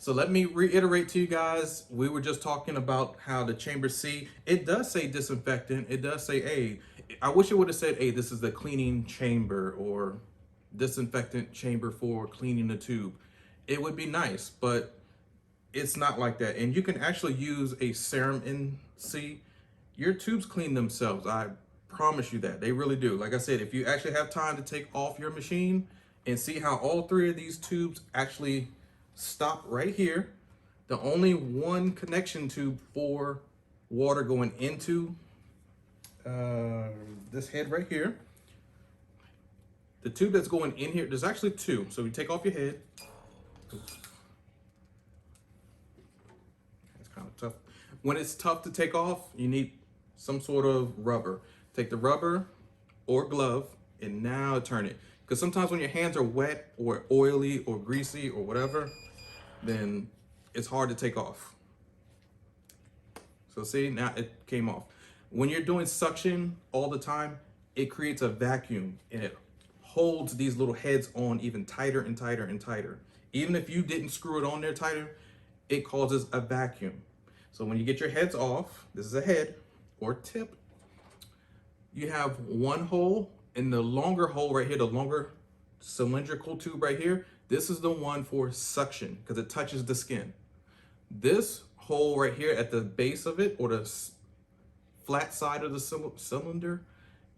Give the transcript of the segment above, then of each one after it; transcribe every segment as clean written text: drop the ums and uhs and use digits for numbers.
So let me reiterate to you guys, we were just talking about how the chamber C, it does say disinfectant, it does say A. I wish it would have said, hey, this is the cleaning chamber or disinfectant chamber for cleaning the tube. It would be nice, but it's not like that. And you can actually use a serum in C. Your tubes clean themselves. I promise you that. They really do. Like I said, if you actually have time to take off your machine and see how all three of these tubes actually stop right here. The only one connection tube for water going into this head right here. The tube that's going in here, there's actually two. So you take off your head. It's kind of tough. When it's tough to take off, you need some sort of rubber. Take the rubber or glove and now turn it. Because sometimes when your hands are wet or oily or greasy or whatever, then it's hard to take off. So see, now it came off. When you're doing suction all the time, it creates a vacuum and it holds these little heads on even tighter and tighter and tighter. Even if you didn't screw it on there tighter, it causes a vacuum. So when you get your heads off, this is a head or tip, you have one hole, and the longer hole right here, the longer cylindrical tube right here, this is the one for suction because it touches the skin. This hole right here at the base of it, or the flat side of the cylinder,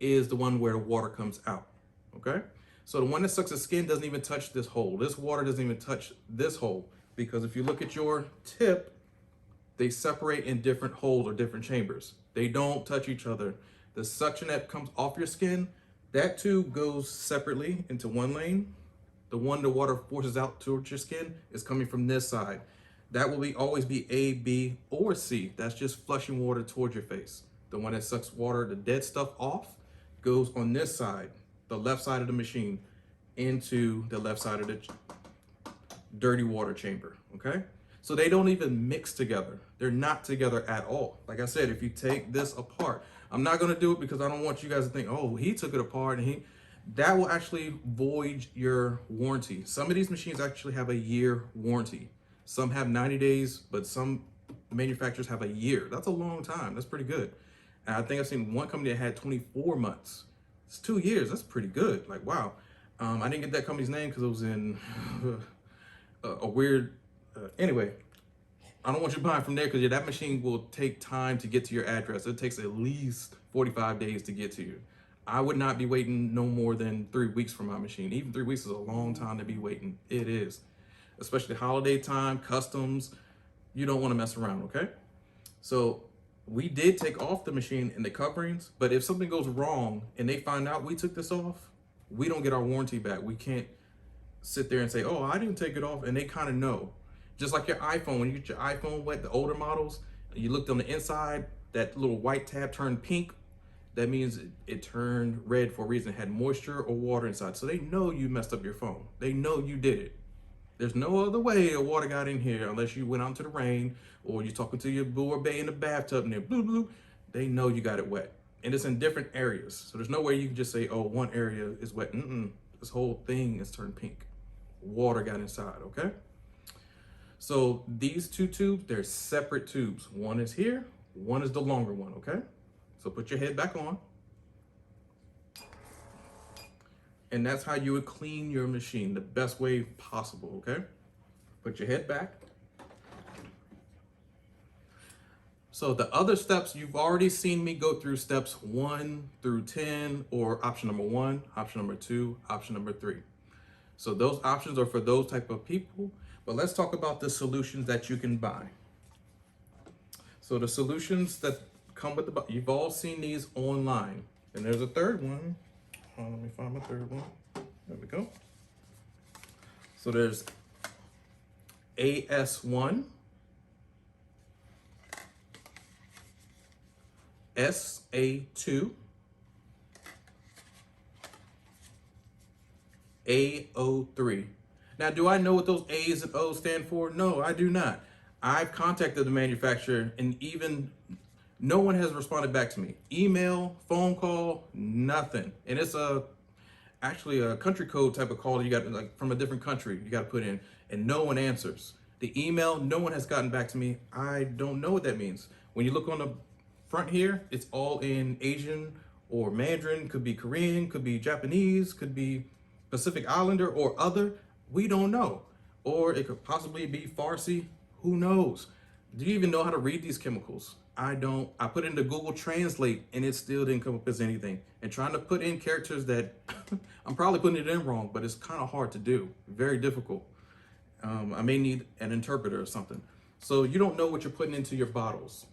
is the one where the water comes out, okay? So the one that sucks the skin doesn't even touch this hole. This water doesn't even touch this hole, because if you look at your tip, they separate in different holes or different chambers. They don't touch each other. The suction that comes off your skin, that tube goes separately into one lane. The one the water forces out towards your skin is coming from this side. That will always be A, B, or C. That's just flushing water towards your face. The one that sucks water, the dead stuff off, goes on this side, the left side of the machine, into the left side of the dirty water chamber, okay? So they don't even mix together. They're not together at all. Like I said, if you take this apart, I'm not gonna do it because I don't want you guys to think, oh, he took it apart and that will actually void your warranty. Some of these machines actually have a year warranty. Some have 90 days, but some manufacturers have a year. That's a long time. That's pretty good. And I think I've seen one company that had 24 months. It's 2 years. That's pretty good. Like, wow. I didn't get that company's name because it was in a weird, anyway, I don't want you buying from there because that machine will take time to get to your address. It takes at least 45 days to get to you. I would not be waiting no more than 3 weeks for my machine. Even 3 weeks is a long time to be waiting. It is. Especially holiday time, customs. You don't want to mess around, okay? So we did take off the machine and the coverings, but if something goes wrong and they find out we took this off, we don't get our warranty back. We can't sit there and say, oh, I didn't take it off, and they kind of know. Just like your iPhone, when you get your iPhone wet, the older models, you looked on the inside, that little white tab turned pink. That means it turned red for a reason. It had moisture or water inside. So they know you messed up your phone. They know you did it. There's no other way the water got in here unless you went out into the rain or you're talking to your boo or bae in the bathtub and they're blue, blue. They know you got it wet. And it's in different areas. So there's no way you can just say, oh, one area is wet. This whole thing is turned pink. Water got inside, okay? So these two tubes, they're separate tubes. One is here, one is the longer one, okay? So put your head back on. And that's how you would clean your machine the best way possible, okay? Put your head back. So the other steps, you've already seen me go through steps 1 through 10, or option number 1, option number 2, option number 3. So those options are for those type of people, but let's talk about the solutions that you can buy. So the solutions that come with the, you've all seen these online. And there's a third one. Let me find my third one. There we go. So there's AS1, SA2, AO3. Now, do I know what those A's and O's stand for? No, I do not. I've contacted the manufacturer and even no one has responded back to me. Email, phone call, nothing. And it's actually a country code type of call you got, like from a different country you got to put in, and no one answers. The email, no one has gotten back to me. I don't know what that means. When you look on the front here, it's all in Asian or Mandarin, could be Korean, could be Japanese, could be Pacific Islander or other. We don't know. Or it could possibly be Farsi. Who knows? Do you even know how to read these chemicals? I don't. I put it into Google Translate and it still didn't come up as anything. And trying to put in characters that I'm probably putting it in wrong, but it's kind of hard to do. Very difficult. I may need an interpreter or something. So you don't know what you're putting into your bottles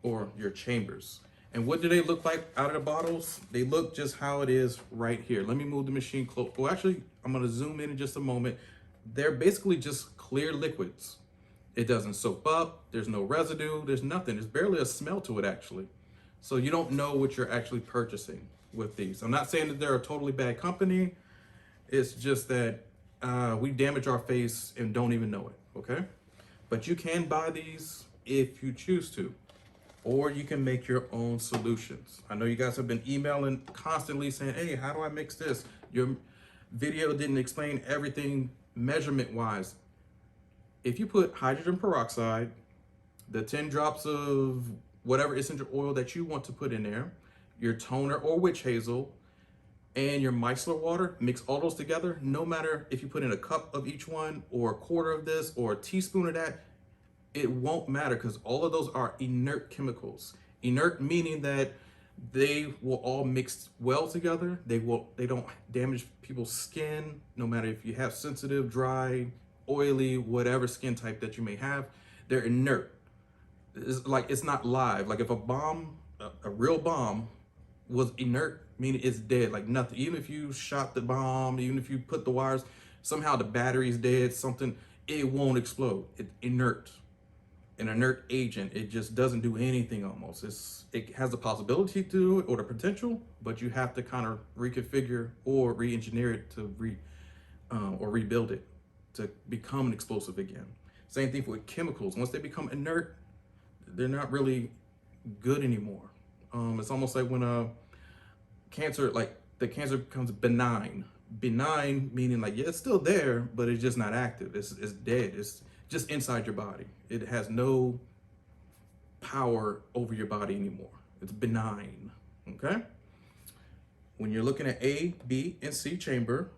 or your chambers. And what do they look like out of the bottles? They look just how it is right here. Let me move the machine close. Well, actually, I'm gonna zoom in just a moment. They're basically just clear liquids. It doesn't soap up. There's no residue. There's nothing. There's barely a smell to it, actually. So you don't know what you're actually purchasing with these. I'm not saying that they're a totally bad company. It's just that we damage our face and don't even know it, okay? But you can buy these if you choose to, or you can make your own solutions. I know you guys have been emailing constantly saying, hey, how do I mix this? Your video didn't explain everything measurement-wise. If you put hydrogen peroxide, the 10 drops of whatever essential oil that you want to put in there, your toner or witch hazel, and your micellar water, mix all those together. No matter if you put in a cup of each one or a quarter of this or a teaspoon of that, it won't matter because all of those are inert chemicals. Inert meaning that they will all mix well together. They don't damage people's skin, no matter if you have sensitive, dry, oily, whatever skin type that you may have. They're inert. It's like it's not live. Like if a bomb, a real bomb was inert, meaning it's dead, like nothing. Even if you shot the bomb, even if you put the wires, somehow the battery's dead, something, it won't explode. It's inert. An inert agent, it just doesn't do anything almost. It has the possibility to do it or the potential, but you have to kind of reconfigure or re-engineer it to or rebuild it to become an explosive again. Same thing with chemicals. Once they become inert, they're not really good anymore. It's almost like when cancer, like the cancer becomes benign. Benign meaning like, yeah, it's still there, but it's just not active. It's dead. It's just inside your body. It has no power over your body anymore. It's benign, okay? When you're looking at A, B, and C chamber,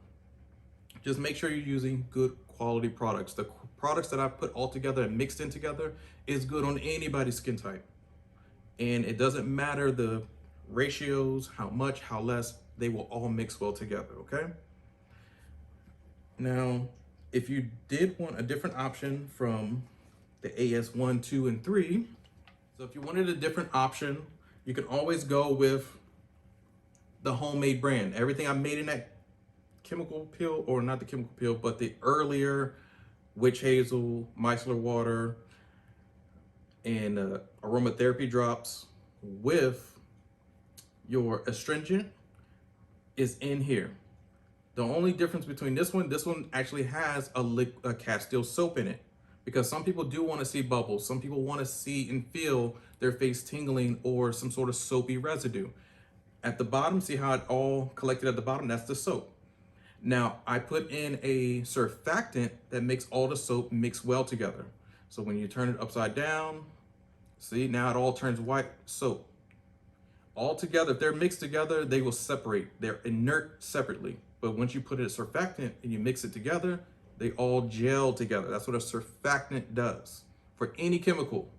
just make sure you're using good quality products. The products that I put all together and mixed in together is good on anybody's skin type. And it doesn't matter the ratios, how much, how less, they will all mix well together, okay? Now, if you did want a different option from the AS1, 2, and 3, so if you wanted a different option, you can always go with the homemade brand. Everything I made in that chemical peel, or not the chemical peel, but the earlier witch hazel, micellar water, and aromatherapy drops with your astringent is in here. The only difference between this one actually has a Castile soap in it, because some people do want to see bubbles. Some people want to see and feel their face tingling or some sort of soapy residue. At the bottom, see how it all collected at the bottom? That's the soap. Now, I put in a surfactant that makes all the soap mix well together. So when you turn it upside down, see, now it all turns white soap. All together, if they're mixed together, they will separate. They're inert separately. But once you put a surfactant and you mix it together, they all gel together. That's what a surfactant does for any chemical.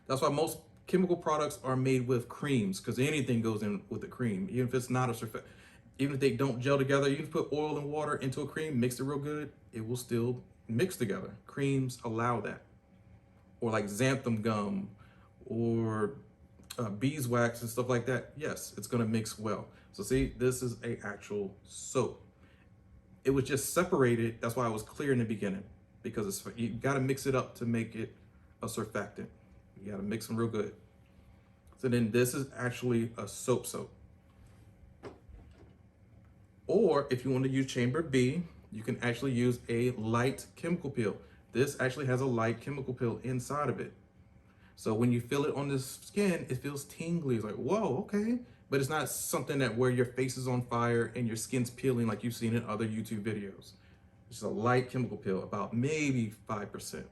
That's why most chemical products are made with creams, because anything goes in with a cream, even if it's not a surfactant. Even if they don't gel together, you can put oil and water into a cream, mix it real good, it will still mix together. Creams allow that. Or like xanthan gum or beeswax and stuff like that. Yes, it's gonna mix well. So see, this is a actual soap. It was just separated. That's why I was clear in the beginning, because you gotta mix it up to make it a surfactant. You gotta mix them real good. So then this is actually a soap. Or if you want to use chamber B, you can actually use a light chemical peel. This actually has a light chemical peel inside of it. So when you feel it on the skin, it feels tingly. It's like, whoa, okay. But it's not something that where your face is on fire and your skin's peeling like you've seen in other YouTube videos. It's a light chemical peel, about maybe 5%.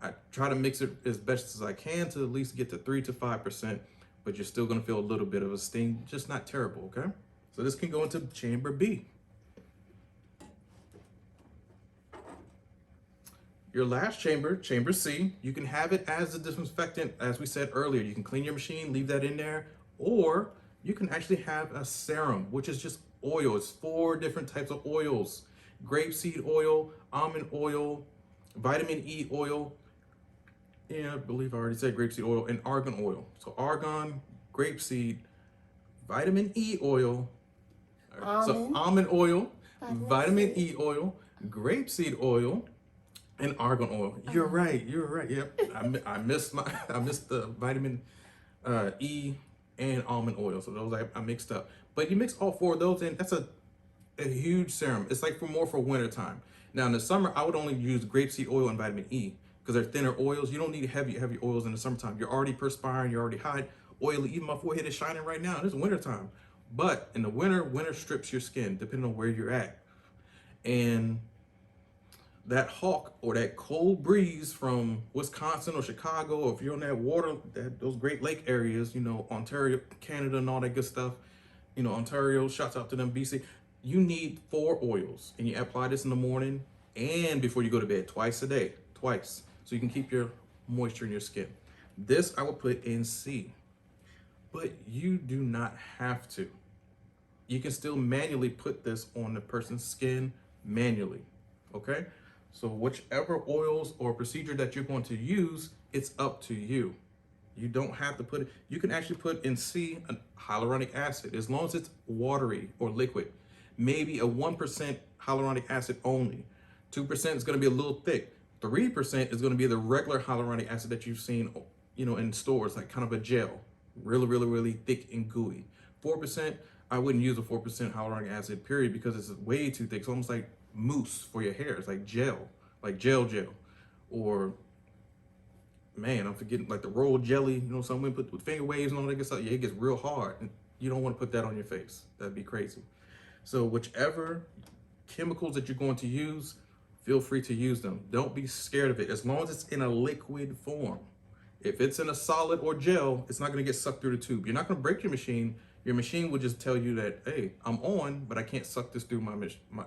I try to mix it as best as I can to at least get to 3 to 5%, but you're still gonna feel a little bit of a sting, just not terrible, okay? So this can go into chamber B. Your last chamber, chamber C, you can have it as a disinfectant, as we said earlier. You can clean your machine, leave that in there, or you can actually have a serum, which is just oil. It's 4 different types of oils: grapeseed oil, almond oil, vitamin E oil, yeah, I believe I already said grapeseed oil, and argan oil. So argan, grapeseed, vitamin E oil, so almond oil, vitamin E oil, grapeseed oil, and argan oil. You're right. You're right. Yep. I missed the vitamin E and almond oil. So those I mixed up. But you mix all 4 of those in. That's a huge serum. It's like more for winter time. Now in the summer, I would only use grapeseed oil and vitamin E because they're thinner oils. You don't need heavy oils in the summertime. You're already perspiring. You're already hot, oily. Even my forehead is shining right now. It's winter time. But in the winter strips your skin depending on where you're at. And that hawk or that cold breeze from Wisconsin or Chicago, or if you're on that water, those Great Lake areas, you know, Ontario, Canada, and all that good stuff, you know, Ontario, shouts out to them, BC. You need 4 oils, and you apply this in the morning and before you go to bed, twice a day, so you can keep your moisture in your skin. This I would put in C, but you do not have to. You can still manually put this on the person's skin manually, okay? So whichever oils or procedure that you're going to use, it's up to you. You don't have to put it. You can actually put in C a hyaluronic acid as long as it's watery or liquid. Maybe a 1% hyaluronic acid only. 2% is going to be a little thick. 3% is going to be the regular hyaluronic acid that you've seen, you know, in stores, like kind of a gel, really thick and gooey. 4%, I wouldn't use a 4% hyaluronic acid, period, because it's way too thick. It's almost like mousse for your hair. It's like gel, gel, or man, I'm forgetting, like the rolled jelly, you know, some women put with finger waves and all that good stuff. Yeah, it gets real hard, and you don't want to put that on your face. That'd be crazy. So whichever chemicals that you're going to use, feel free to use them. Don't be scared of it, as long as it's in a liquid form. If it's in a solid or gel, it's not going to get sucked through the tube. You're not going to break your machine. Your machine will just tell you that, hey, I'm on, but I can't suck this through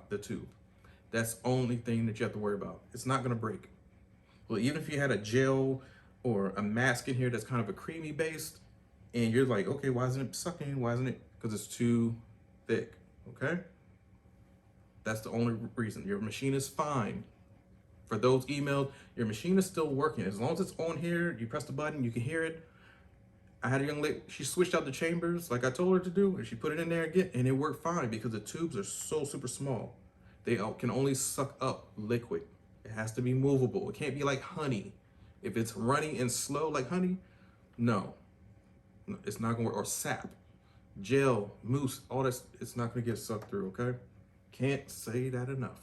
the tube. That's the only thing that you have to worry about. It's not going to break. Well, even if you had a gel or a mask in here that's kind of a creamy based, and you're like, okay, why isn't it sucking? Why isn't it? Because it's too thick, okay? That's the only reason. Your machine is fine. For those emails, your machine is still working. As long as it's on here, you press the button, you can hear it. I had a young lady, she switched out the chambers like I told her to do, and she put it in there again, and it worked fine because the tubes are so super small. They can only suck up liquid. It has to be movable. It can't be like honey. If it's running and slow like honey, no, it's not gonna work. Or sap, gel, mousse, all that, it's not gonna get sucked through, okay? Can't say that enough.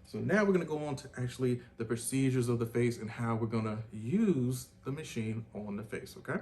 So now we're gonna go on to actually the procedures of the face and how we're gonna use the machine on the face, okay?